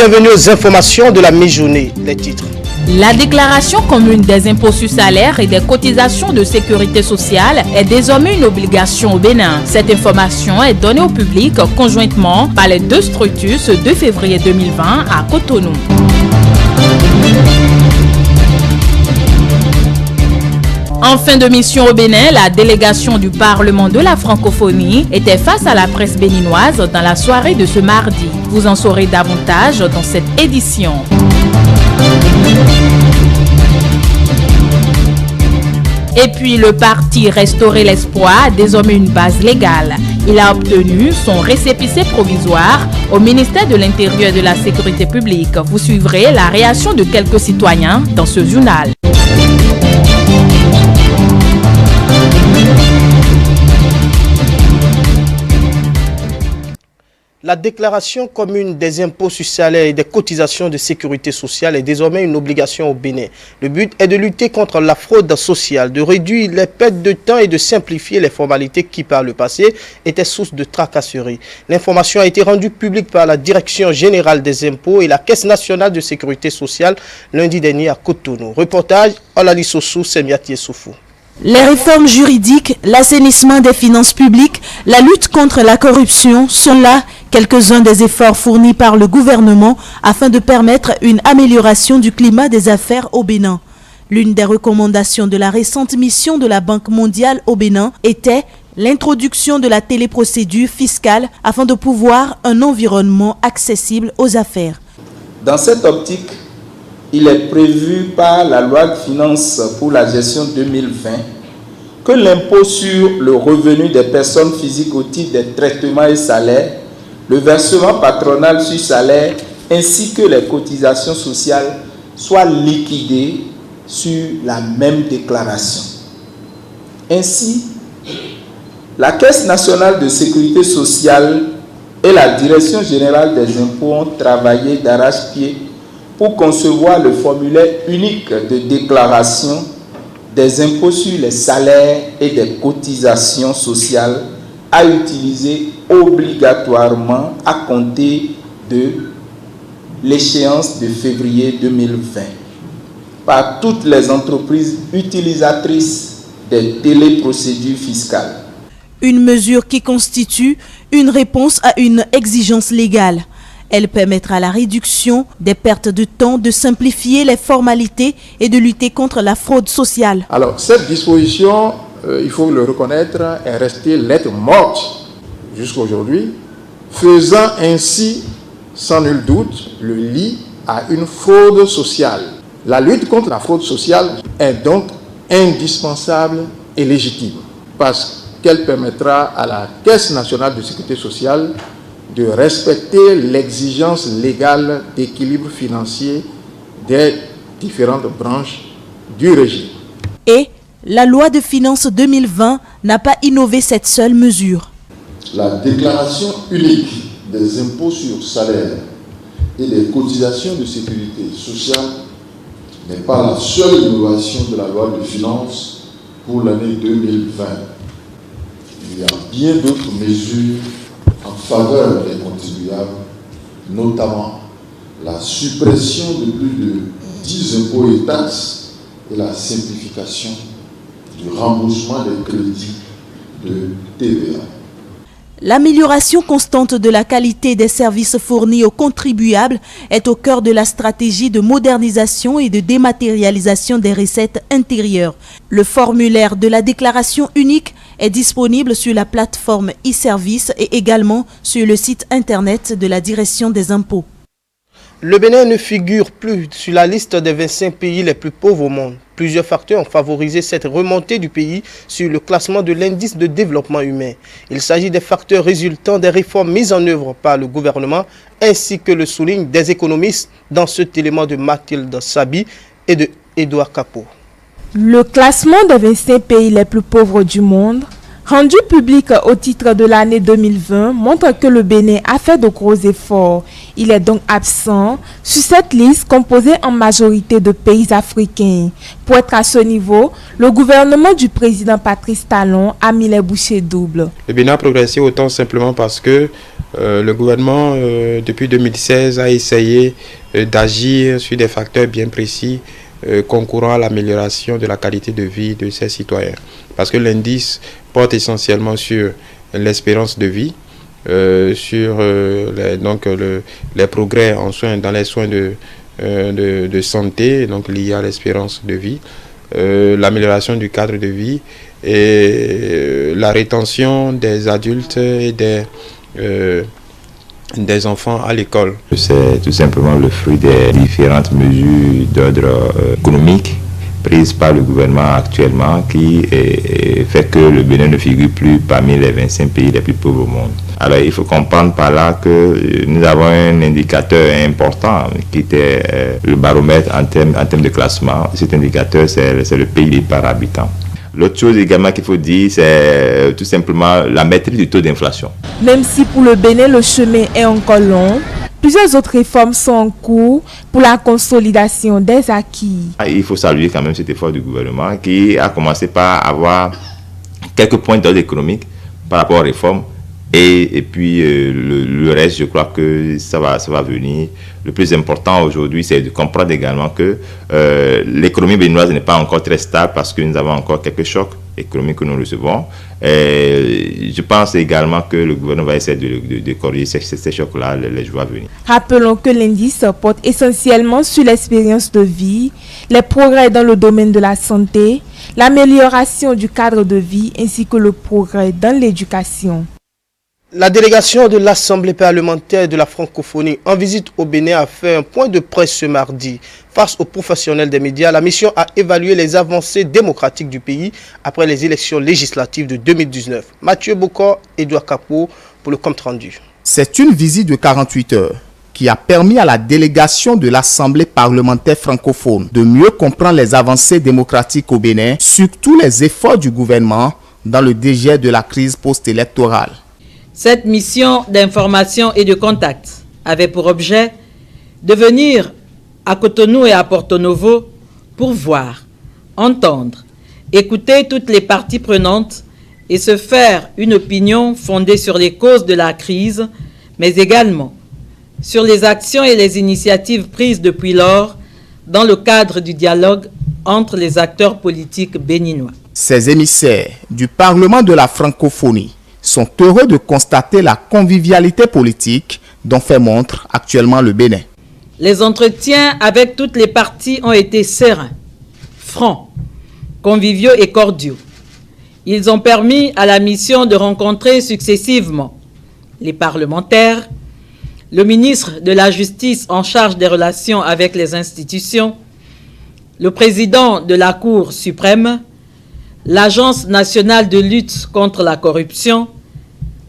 Bienvenue aux informations de la mi-journée. Les titres. La déclaration commune des impôts sur salaire et des cotisations de sécurité sociale est désormais une obligation au Bénin. Cette information est donnée au public conjointement par les deux structures ce 2 février 2020 à Cotonou. En fin de mission au Bénin, la délégation du Parlement de la francophonie était face à la presse béninoise dans la soirée de ce mardi. Vous en saurez davantage dans cette édition. Et puis le parti Restaurer l'Espoir a désormais une base légale. Il a obtenu son récépissé provisoire au ministère de l'Intérieur et de la Sécurité publique. Vous suivrez la réaction de quelques citoyens dans ce journal. La déclaration commune des impôts sur salaire et des cotisations de sécurité sociale est désormais une obligation au Bénin. Le but est de lutter contre la fraude sociale, de réduire les pertes de temps et de simplifier les formalités qui, par le passé, étaient source de tracasseries. L'information a été rendue publique par la Direction générale des impôts et la Caisse nationale de sécurité sociale lundi dernier à Cotonou. Reportage Olali Sossou, Semiati Soufou. Les réformes juridiques, l'assainissement des finances publiques, la lutte contre la corruption sont là quelques-uns des efforts fournis par le gouvernement afin de permettre une amélioration du climat des affaires au Bénin. L'une des recommandations de la récente mission de la Banque mondiale au Bénin était l'introduction de la téléprocédure fiscale afin de pouvoir un environnement accessible aux affaires. Dans cette optique, il est prévu par la loi de finances pour la gestion 2020 que l'impôt sur le revenu des personnes physiques au titre des traitements et salaires, le versement patronal sur salaire ainsi que les cotisations sociales soient liquidés sur la même déclaration. Ainsi, la Caisse nationale de sécurité sociale et la Direction générale des impôts ont travaillé d'arrache-pied pour concevoir le formulaire unique de déclaration des impôts sur les salaires et des cotisations sociales à utiliser obligatoirement à compter de l'échéance de février 2020 par toutes les entreprises utilisatrices des téléprocédures fiscales. Une mesure qui constitue une réponse à une exigence légale. Elle permettra la réduction des pertes de temps, de simplifier les formalités et de lutter contre la fraude sociale. Alors, cette disposition, il faut le reconnaître, est restée lettre morte jusqu'à aujourd'hui, faisant ainsi, sans nul doute, le lit à une fraude sociale. La lutte contre la fraude sociale est donc indispensable et légitime, parce qu'elle permettra à la Caisse nationale de sécurité sociale de respecter l'exigence légale d'équilibre financier des différentes branches du régime. Et la loi de finances 2020 n'a pas innové cette seule mesure. La déclaration unique des impôts sur salaire et des cotisations de sécurité sociale n'est pas la seule innovation de la loi de finances pour l'année 2020. Il y a bien d'autres mesures en faveur des contribuables, notamment la suppression de plus de 10 impôts et taxes et la simplification du remboursement des crédits de TVA. L'amélioration constante de la qualité des services fournis aux contribuables est au cœur de la stratégie de modernisation et de dématérialisation des recettes intérieures. Le formulaire de la déclaration unique est disponible sur la plateforme e-service et également sur le site internet de la Direction des impôts. Le Bénin ne figure plus sur la liste des 25 pays les plus pauvres au monde. Plusieurs facteurs ont favorisé cette remontée du pays sur le classement de l'indice de développement humain. Il s'agit des facteurs résultant des réformes mises en œuvre par le gouvernement, ainsi que le soulignent des économistes dans cet élément de Mathilde Sabi et de Edouard Capot. Le classement des 25 pays les plus pauvres du monde, rendu public au titre de l'année 2020, montre que le Bénin a fait de gros efforts. Il est donc absent sur cette liste composée en majorité de pays africains. Pour être à ce niveau, le gouvernement du président Patrice Talon a mis les bouchées doubles. Le Bénin a progressé autant simplement parce que Le gouvernement, depuis 2016, a essayé d'agir sur des facteurs bien précis concourant à l'amélioration de la qualité de vie de ses citoyens. Parce que l'indice porte essentiellement sur l'espérance de vie, sur les progrès en soins, dans les soins de santé, donc liés à l'espérance de vie, l'amélioration du cadre de vie et la rétention des adultes et des enfants à l'école. C'est tout simplement le fruit des différentes mesures d'ordre économique prises par le gouvernement actuellement qui fait que le Bénin ne figure plus parmi les 25 pays les plus pauvres au monde. Alors il faut comprendre par là que nous avons un indicateur important qui était le baromètre en termes de classement. Cet indicateur, c'est le PIB par habitant. L'autre chose également qu'il faut dire, c'est tout simplement la maîtrise du taux d'inflation. Même si pour le Bénin, le chemin est encore long, plusieurs autres réformes sont en cours pour la consolidation des acquis. Il faut saluer quand même cet effort du gouvernement qui a commencé par avoir quelques points d'ordre économique par rapport aux réformes. Et puis le reste, je crois que ça va venir. Le plus important aujourd'hui, c'est de comprendre également que l'économie béninoise n'est pas encore très stable parce que nous avons encore quelques chocs économiques que nous recevons. Et je pense également que le gouvernement va essayer de corriger ces chocs-là les jours à venir. Rappelons que l'indice porte essentiellement sur l'expérience de vie, les progrès dans le domaine de la santé, l'amélioration du cadre de vie ainsi que le progrès dans l'éducation. La délégation de l'Assemblée parlementaire de la francophonie en visite au Bénin a fait un point de presse ce mardi. Face aux professionnels des médias, la mission a évalué les avancées démocratiques du pays après les élections législatives de 2019. Mathieu Bokor, Edouard Capot pour le compte rendu. C'est une visite de 48 heures qui a permis à la délégation de l'Assemblée parlementaire francophone de mieux comprendre les avancées démocratiques au Bénin, surtout les efforts du gouvernement dans le dégel de la crise post-électorale. Cette mission d'information et de contact avait pour objet de venir à Cotonou et à Porto Novo pour voir, entendre, écouter toutes les parties prenantes et se faire une opinion fondée sur les causes de la crise, mais également sur les actions et les initiatives prises depuis lors dans le cadre du dialogue entre les acteurs politiques béninois. Ces émissaires du Parlement de la francophonie sont heureux de constater la convivialité politique dont fait montre actuellement le Bénin. Les entretiens avec toutes les parties ont été sereins, francs, conviviaux et cordiaux. Ils ont permis à la mission de rencontrer successivement les parlementaires, le ministre de la Justice en charge des relations avec les institutions, le président de la Cour suprême, l'Agence nationale de lutte contre la corruption,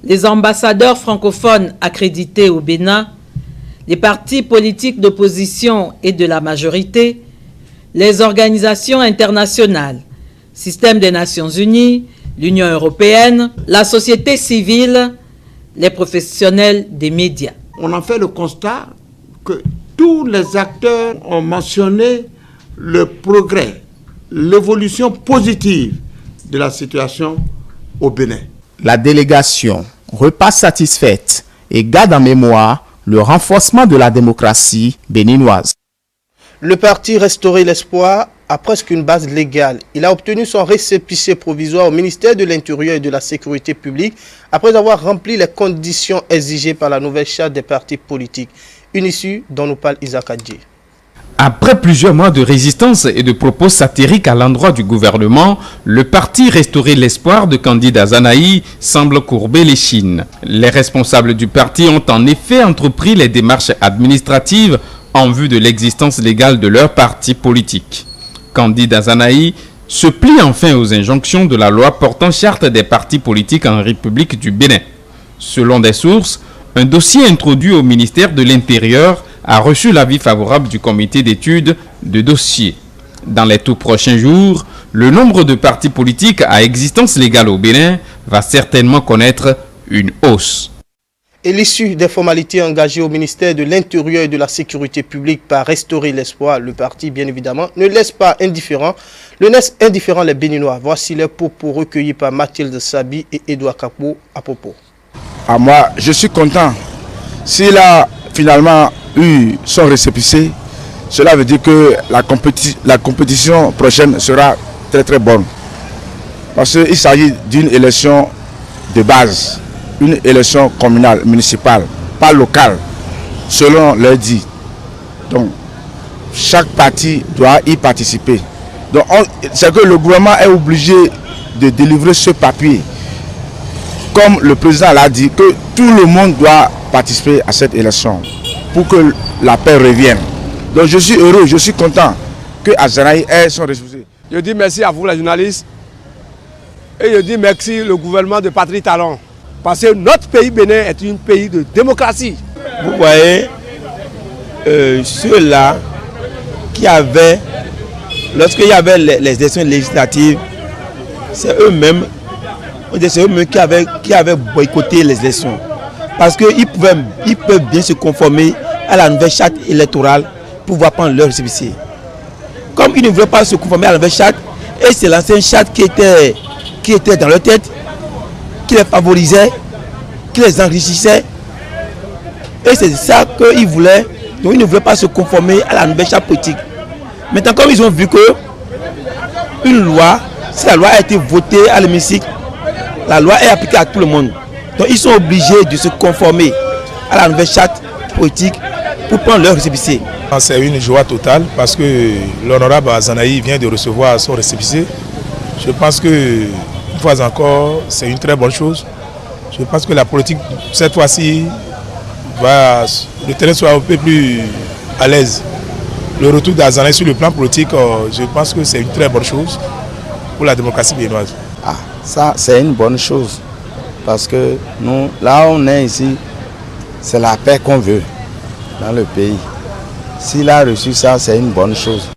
les ambassadeurs francophones accrédités au Bénin, les partis politiques d'opposition et de la majorité, les organisations internationales, Système des Nations Unies, l'Union européenne, la société civile, les professionnels des médias. On a fait le constat que tous les acteurs ont mentionné le progrès, l'évolution positive de la situation au Bénin. La délégation repasse satisfaite et garde en mémoire le renforcement de la démocratie béninoise. Le parti Restaurer l'Espoir a presque une base légale. Il a obtenu son récépissé provisoire au ministère de l'Intérieur et de la Sécurité publique après avoir rempli les conditions exigées par la nouvelle charte des partis politiques. Une issue dont nous parle Isaac Adjé. Après plusieurs mois de résistance et de propos satiriques à l'endroit du gouvernement, le parti Restaurer l'Espoir de Candide Azanahi semble courber l'échine. Les responsables du parti ont en effet entrepris les démarches administratives en vue de l'existence légale de leur parti politique. Candide Azanahi se plie enfin aux injonctions de la loi portant charte des partis politiques en République du Bénin. Selon des sources, un dossier introduit au ministère de l'Intérieur a reçu l'avis favorable du comité d'études de dossier. Dans les tout prochains jours, le nombre de partis politiques à existence légale au Bénin va certainement connaître une hausse. Et l'issue des formalités engagées au ministère de l'Intérieur et de la Sécurité publique par Restaurer l'Espoir, le parti bien évidemment, ne laisse pas indifférent. Le laisse indifférent les Béninois. Voici les propos recueillis par Mathilde Sabi et Edouard Capot à propos. À moi, je suis content. S'il a finalement eu son récépissé, cela veut dire que la compétition prochaine sera très très bonne. Parce qu'il s'agit d'une élection de base, une élection communale, municipale, pas locale, selon leur dit. Donc, chaque parti doit y participer. Donc, c'est que le gouvernement est obligé de délivrer ce papier. Comme le président l'a dit, que tout le monde doit participer à cette élection pour que la paix revienne. Donc je suis heureux, je suis content que Azanaï ait son résultat. Je dis merci à vous les journalistes et je dis merci au gouvernement de Patrice Talon. Parce que notre pays Bénin est un pays de démocratie. Vous voyez, ceux-là qui avaient, lorsqu'il y avait les élections législatives, c'est eux-mêmes qui avaient boycotté les élections. Parce qu'ils peuvent bien se conformer à la nouvelle charte électorale pour pouvoir prendre leur récépissé. Comme ils ne voulaient pas se conformer à la nouvelle charte, et c'est l'ancienne charte qui était dans leur tête, qui les favorisait, qui les enrichissait. Et c'est ça qu'ils voulaient. Donc ils ne voulaient pas se conformer à la nouvelle charte politique. Maintenant, comme ils ont vu que une loi, si la loi a été votée à l'hémicycle, la loi est appliquée à tout le monde. Donc ils sont obligés de se conformer à la nouvelle charte politique pour prendre leur récépissé. C'est une joie totale parce que l'honorable Azanaï vient de recevoir son récépissé. Je pense que, une fois encore, c'est une très bonne chose. Je pense que la politique, cette fois-ci, le terrain soit un peu plus à l'aise. Le retour d'Azanaï sur le plan politique, je pense que c'est une très bonne chose pour la démocratie béninoise. Ah, ça, c'est une bonne chose. Parce que nous, là où on est ici, c'est la paix qu'on veut dans le pays. S'il a reçu ça, c'est une bonne chose.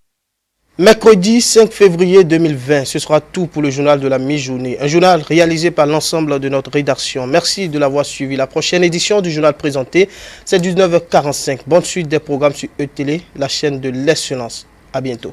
Mercredi 5 février 2020, ce sera tout pour le journal de la mi-journée. Un journal réalisé par l'ensemble de notre rédaction. Merci de l'avoir suivi. La prochaine édition du journal présenté, c'est 19h45. Bonne suite des programmes sur E-Télé, la chaîne de l'excellence. À bientôt.